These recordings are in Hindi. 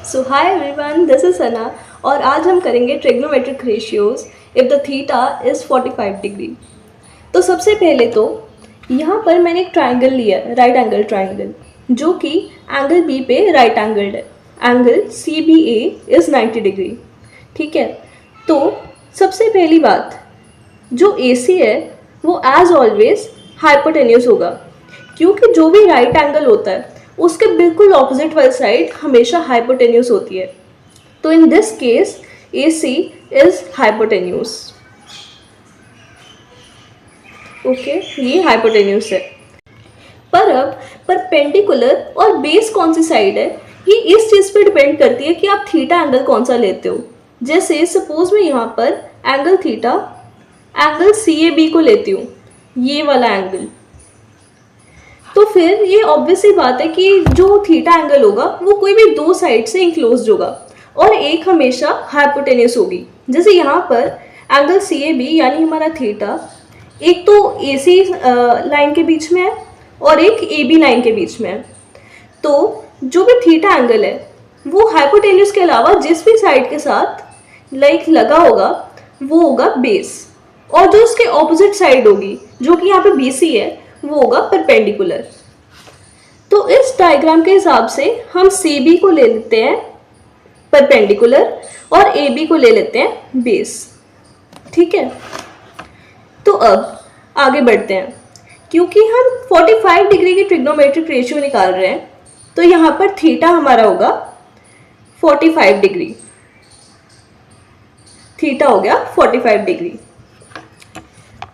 So hi everyone, this is Sana और आज हम करेंगे trigonometric ratios if the theta is 45 degree. तो सबसे पहले तो यहाँ पर मैंने एक ट्राइंगल लिया है, राइट एंगल ट्राइंगल, जो कि एंगल बी पे राइट एंगल्ड है। Angle C B A is 90 degree. ठीक है, तो सबसे पहली बात, जो ए सी है वो एज ऑलवेज हाइपोटेन्यूस होगा, क्योंकि जो भी राइट एंगल होता है उसके बिल्कुल ऑपोजिट वाली साइड हमेशा हाइपोटेन्यूस होती है। तो in this case A C is hypotenuse. Okay, ये हाइपोटेन्यूस है। पर अब परपेंडिकुलर और बेस कौन सी साइड है, ये इस चीज़ पे डिपेंड करती है कि आप थीटा एंगल कौन सा लेते हो। जैसे सपोज मैं यहाँ पर angle theta angle C A B को लेती हूँ, ये वाला एंगल, तो फिर ये ऑब्वियस सी बात है कि जो थीटा एंगल होगा वो कोई भी दो साइड से इंक्लोज्ड होगा और एक हमेशा हाइपोटेन्यूस होगी। जैसे यहाँ पर एंगल सी ए बी यानी हमारा थीटा एक तो ए सी लाइन के बीच में है और एक ए बी लाइन के बीच में है। तो जो भी थीटा एंगल है वो हाइपोटेन्यूस के अलावा जिस भी साइड के साथ लगा होगा वो होगा बेस, और जो उसके ऑपोजिट साइड होगी जो कि यहाँ पे बी सी है वो होगा परपेंडिकुलर। तो इस डायग्राम के हिसाब से हम सी बी को ले लेते हैं परपेंडिकुलर और ए बी को ले लेते हैं बेस। ठीक है, तो अब आगे बढ़ते हैं। क्योंकि हम 45 डिग्री की ट्रिग्नोमेट्रिक रेशियो निकाल रहे हैं तो यहाँ पर थीटा हमारा होगा 45 डिग्री। थीटा हो गया 45 डिग्री।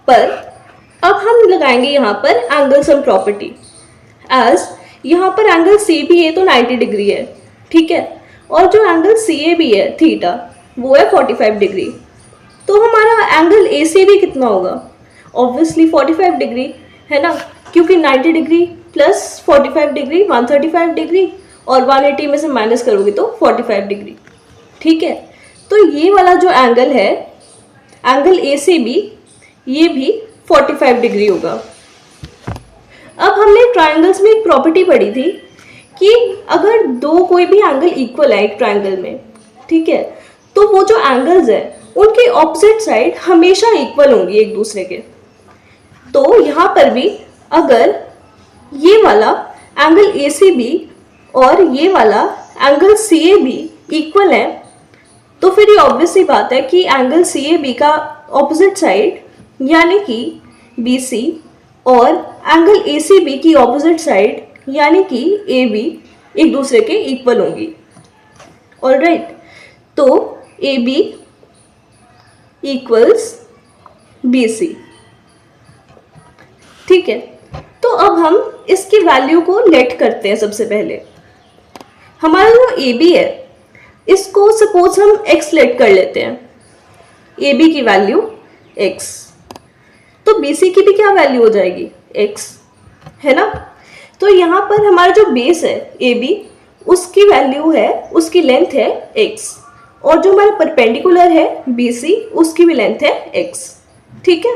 पर अब हम लगाएंगे यहाँ पर एंगल सम प्रॉपर्टी। एज यहाँ पर एंगल सी बी ए तो 90 डिग्री है, ठीक है, और जो एंगल सी ए बी है थीटा वो है 45 डिग्री। तो हमारा एंगल ए सी बी कितना होगा? ऑब्वियसली 45 डिग्री है ना, क्योंकि 90 डिग्री प्लस 45 डिग्री 135 डिग्री और 180 में से माइनस करोगे तो 45 डिग्री। ठीक है, तो ये वाला जो एंगल है एंगल ए सी बी, ये भी 45 डिग्री होगा। अब हमने ट्रायंगल्स में एक प्रॉपर्टी पढ़ी थी कि अगर दो कोई भी एंगल इक्वल है एक ट्रायंगल में, ठीक है, तो वो जो एंगल्स है उनकी ऑपोजिट साइड हमेशा इक्वल होंगी एक दूसरे के। तो यहाँ पर भी अगर ये वाला एंगल ए सी बी और ये वाला angle C A B equal है तो फिर ये ऑब्वियस सी बात है कि एंगल सी ए बी का ऑपोजिट साइड यानी कि बी सी और एंगल ए सी बी की ऑपोजिट साइड यानी कि ए बी एक दूसरे के इक्वल होंगी। ऑलराइट, तो A B equals B C. ठीक है, तो अब हम इसकी वैल्यू को लेट करते हैं। सबसे पहले हमारा जो ए बी है इसको सपोज हम एक्स लेट कर लेते हैं, ए बी की वैल्यू एक्स, तो बी सी की भी क्या वैल्यू हो जाएगी? एक्स, है ना। तो यहाँ पर हमारा जो बेस है ए बी उसकी वैल्यू है, उसकी लेंथ है एक्स, और जो हमारा परपेंडिकुलर है बी सी उसकी भी लेंथ है एक्स। ठीक है,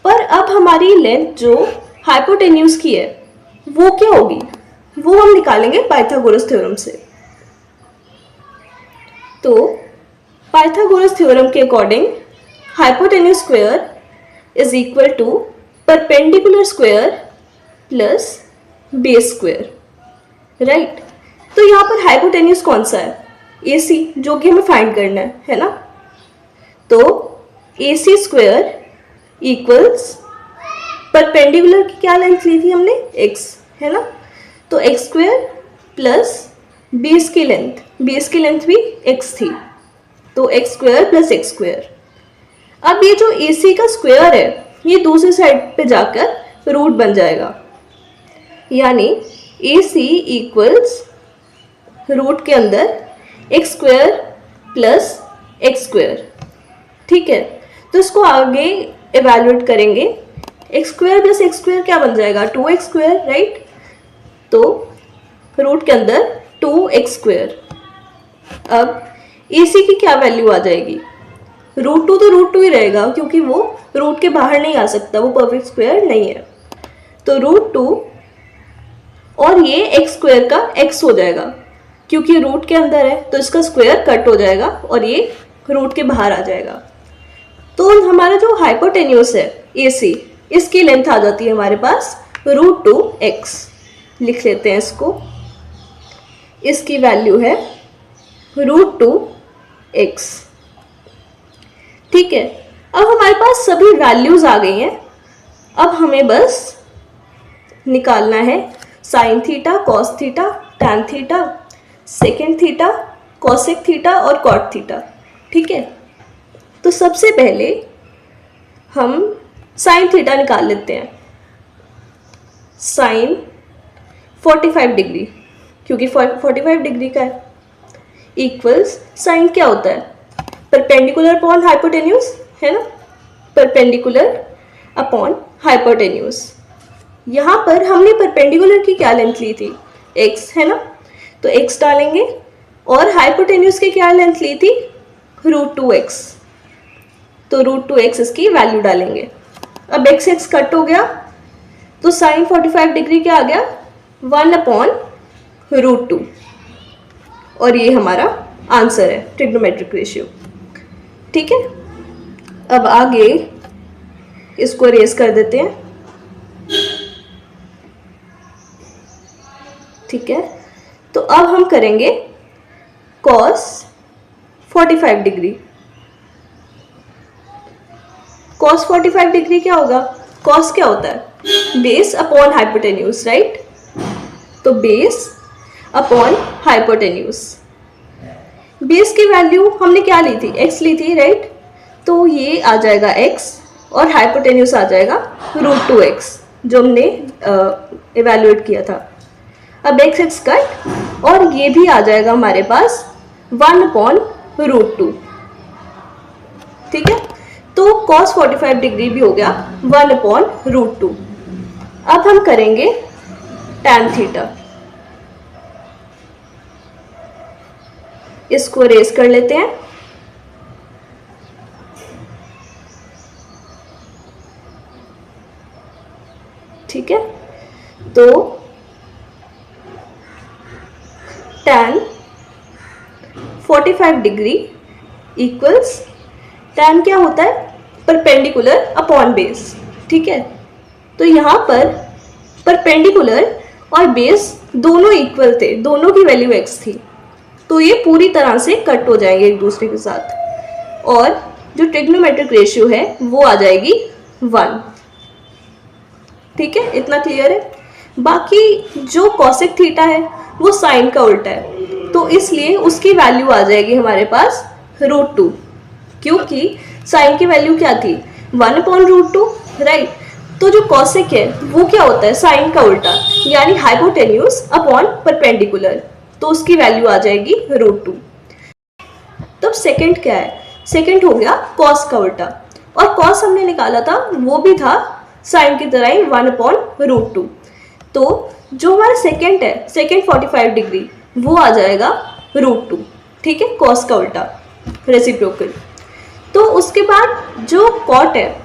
पर अब हमारी लेंथ जो हाइपोटेन्यूस की है वो क्या होगी? वो हम निकालेंगे पाइथागोरस थ्योरम से। तो पाइथागोरस थ्योरम के according hypotenuse square is equal to perpendicular square plus base square. Right, तो यहाँ पर हाइपोटेन्यूस कौन सा है? ए सी, जो कि हमें फाइंड करना है ना। तो ए सी स्क्वायर इक्वल्स परपेंडिकुलर की क्या लेंथ ली थी हमने? एक्स, है ना। तो एक्स स्क्वायर प्लस बेस की लेंथ भी एक्स थी, तो x square plus x square. अब ये जो ए सी का स्क्वायर है ये दूसरी साइड पे जाकर रूट बन जाएगा, यानी ए सी इक्वल्स रूट के अंदर x square plus x square. ठीक है, तो इसको आगे एवेल्युएट करेंगे। X square plus x square क्या बन जाएगा? 2x square, right. तो रूट के अंदर 2x स्क्वायर। अब ए सी की क्या वैल्यू आ जाएगी? √2 तो √2 ही रहेगा, क्योंकि वो रूट के बाहर नहीं आ सकता, वो परफेक्ट स्क्वायर नहीं है। तो √2 और ये एक्स स्क्वायर का एक्स हो जाएगा, क्योंकि रूट के अंदर है तो इसका स्क्वायर कट हो जाएगा और ये रूट के बाहर आ जाएगा। तो हमारा जो हाइपोटेन्यूस है AC, इसकी लेंथ आ जाती है हमारे पास √2x। लिख लेते हैं इसको, इसकी वैल्यू है √2x। ठीक है, अब हमारे पास सभी वैल्यूज आ गई हैं। अब हमें बस निकालना है sine theta, cos theta, tan theta, second theta, cosec theta और कॉट थीटा। ठीक है, तो सबसे पहले हम साइन थीटा निकाल लेते हैं। साइन 45 डिग्री, क्योंकि 45 डिग्री का है, इक्वल्स साइन क्या होता है, परपेंडिकुलर अपॉन हाइपोटेन्यूस, है ना, परपेंडिकुलर अपॉन हाइपोटेन्यूस। यहाँ पर हमने परपेंडिकुलर की क्या लेंथ ली थी, x, है ना, तो x डालेंगे और हाइपोटेन्यूस की क्या लेंथ ली थी, √2x, तो √2x इसकी वैल्यू डालेंगे। अब x कट हो गया तो साइन 45 डिग्री क्या आ गया, 1/√2, और ये हमारा आंसर है, ट्रिग्नोमेट्रिक रेशियो। ठीक है, अब आगे इसको रेस कर देते हैं। ठीक है, तो अब हम करेंगे cos 45 डिग्री। cos 45 डिग्री क्या होगा, cos क्या होता है, बेस अपॉन हाइपोटेन्यूस, राइट, तो बेस अपॉन हाइपोटेन्यूस। बेस की वैल्यू हमने क्या ली थी, x ली थी, राइट, तो ये आ जाएगा x और हाइपोटेन्यूस आ जाएगा √2x जो हमने इवेल्युएट किया था। अब x कट और ये भी आ जाएगा हमारे पास 1/√2। ठीक है, तो cos 45 डिग्री भी हो गया 1/√2। अब हम करेंगे tan थीटा, इसको रेस कर लेते हैं। ठीक है, तो tan 45 डिग्री इक्वल्स, tan क्या होता है, परपेंडिकुलर अपॉन बेस। ठीक है, तो यहाँ पर परपेंडिकुलर और बेस दोनों इक्वल थे, दोनों की वैल्यू x थी, तो ये पूरी तरह से कट हो जाएंगे एक दूसरे के साथ और जो ट्रिग्नोमेट्रिक रेशियो है वो आ जाएगी 1। ठीक है, इतना क्लियर है। बाकी जो कॉसेक थीटा है वो साइन का उल्टा है, तो इसलिए उसकी वैल्यू आ जाएगी हमारे पास √2, क्योंकि साइन की वैल्यू क्या थी, 1/√2, राइट। तो जो कॉसेक है वो क्या होता है, साइन का उल्टा, यानी हाइपोटेन्यूस अपॉन परपेंडिकुलर, तो उसकी वैल्यू आ जाएगी √2। तब सेकंड क्या है, सेकंड हो गया कॉस का उल्टा, और कॉस हमने निकाला था वो भी था साइन की तरह ही 1/√2। तो जो हमारा सेकंड है, सेकंड 45 डिग्री, वो आ जाएगा √2। ठीक है, कॉस का उल्टा, रेसिप्रोकल। तो उसके बाद जो कॉट है,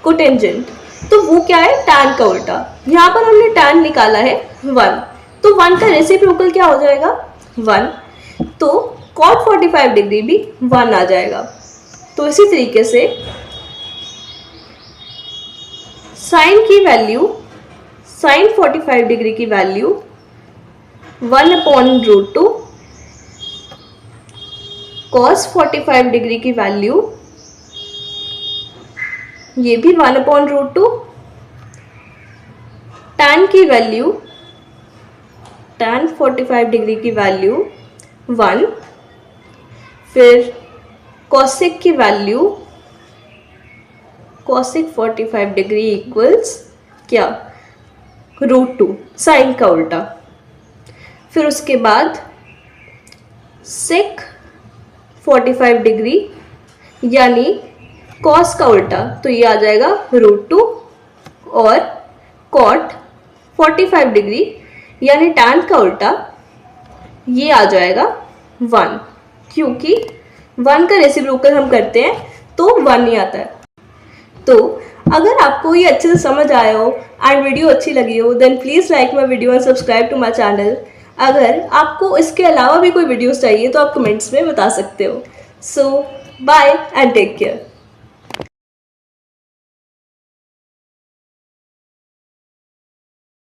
कोटेंजेंट, तो वो क्या है, टैन का उल्टा। यहाँ पर हमने टैन निकाला है 1, तो 1 का रेसिप्रोकल क्या हो जाएगा, 1, तो कॉट 45 डिग्री भी 1 आ जाएगा। तो इसी तरीके से साइन की वैल्यू, साइन 45 डिग्री की वैल्यू 1/√2, कॉस 45 डिग्री की वैल्यू ये भी 1/√2, टैन की वैल्यू, टैन 45 डिग्री की वैल्यू 1, फिर कॉसेक की वैल्यू, कॉसेक 45 डिग्री इक्वल्स क्या, √2, साइन का उल्टा। फिर उसके बाद सेक 45 डिग्री यानी कॉस का उल्टा, तो ये आ जाएगा √2, और कॉट 45 डिग्री यानी टैन का उल्टा, ये आ जाएगा 1, क्योंकि 1 का रेसिप्रोकल हम करते हैं तो 1 ही आता है। तो अगर आपको ये अच्छे से समझ आया हो एंड वीडियो अच्छी लगी हो, then please like my video and subscribe to my channel. अगर आपको इसके अलावा भी कोई वीडियोस चाहिए तो आप कमेंट्स में बता सकते हो। सो बाय एंड टेक केयर।